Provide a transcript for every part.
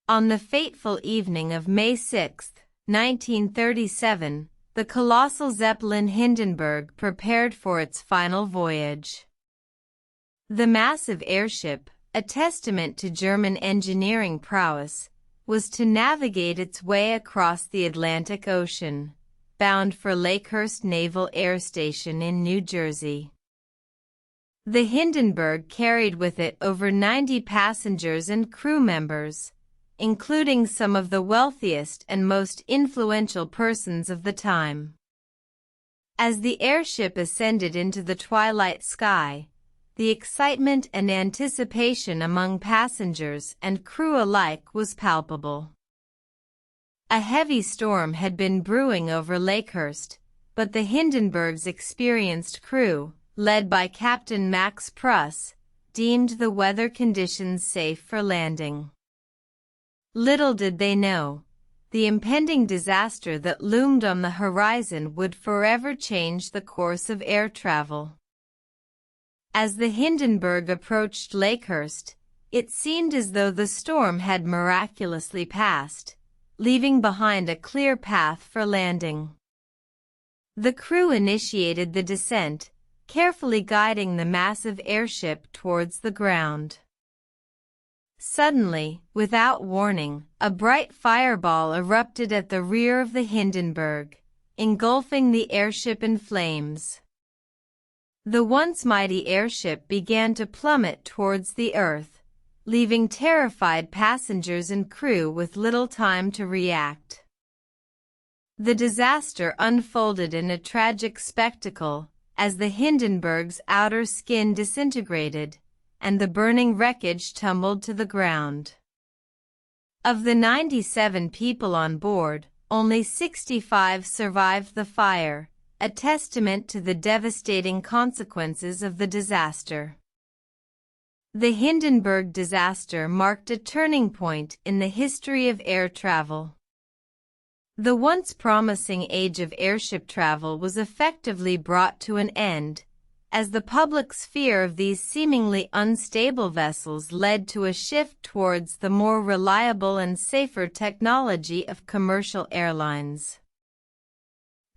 On the fateful evening of May 6, 1937, the colossal Zeppelin Hindenburg prepared for its final voyage. The massive airship, a testament to German engineering prowess, was to navigate its way across the Atlantic Ocean, bound for Lakehurst Naval Air Station in New Jersey. The Hindenburg carried with it over 90 passengers and crew members, including some of the wealthiest and most influential persons of the time. As the airship ascended into the twilight sky, the excitement and anticipation among passengers and crew alike was palpable. A heavy storm had been brewing over Lakehurst, but the Hindenburg's experienced crew, led by Captain Max Pruss, deemed the weather conditions safe for landing. Little did they know, the impending disaster that loomed on the horizon would forever change the course of air travel. As the Hindenburg approached Lakehurst, it seemed as though the storm had miraculously passed, leaving behind a clear path for landing. The crew initiated the descent, carefully guiding the massive airship towards the ground. Suddenly, without warning, a bright fireball erupted at the rear of the Hindenburg, engulfing the airship in flames. The once mighty airship began to plummet towards the earth, leaving terrified passengers and crew with little time to react. The disaster unfolded in a tragic spectacle, as the Hindenburg's outer skin disintegrated, and the burning wreckage tumbled to the ground. Of the 97 people on board, only 65 survived the fire, a testament to the devastating consequences of the disaster. The Hindenburg disaster marked a turning point in the history of air travel. The once promising age of airship travel was effectively brought to an end, as the public's fear of these seemingly unstable vessels led to a shift towards the more reliable and safer technology of commercial airlines.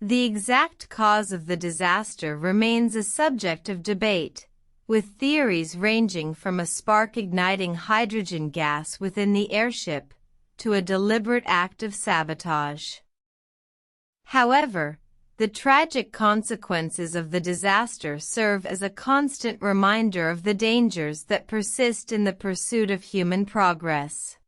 The exact cause of the disaster remains a subject of debate, with theories ranging from a spark igniting hydrogen gas within the airship to a deliberate act of sabotage. However, the tragic consequences of the disaster serve as a constant reminder of the dangers that persist in the pursuit of human progress.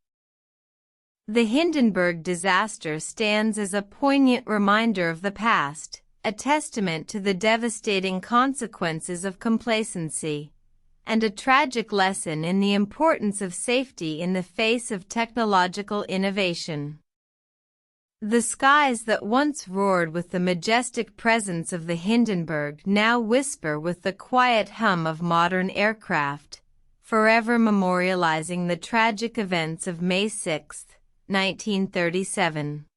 The Hindenburg disaster stands as a poignant reminder of the past, a testament to the devastating consequences of complacency, and a tragic lesson in the importance of safety in the face of technological innovation. The skies that once roared with the majestic presence of the Hindenburg now whisper with the quiet hum of modern aircraft, forever memorializing the tragic events of May 6, 1937.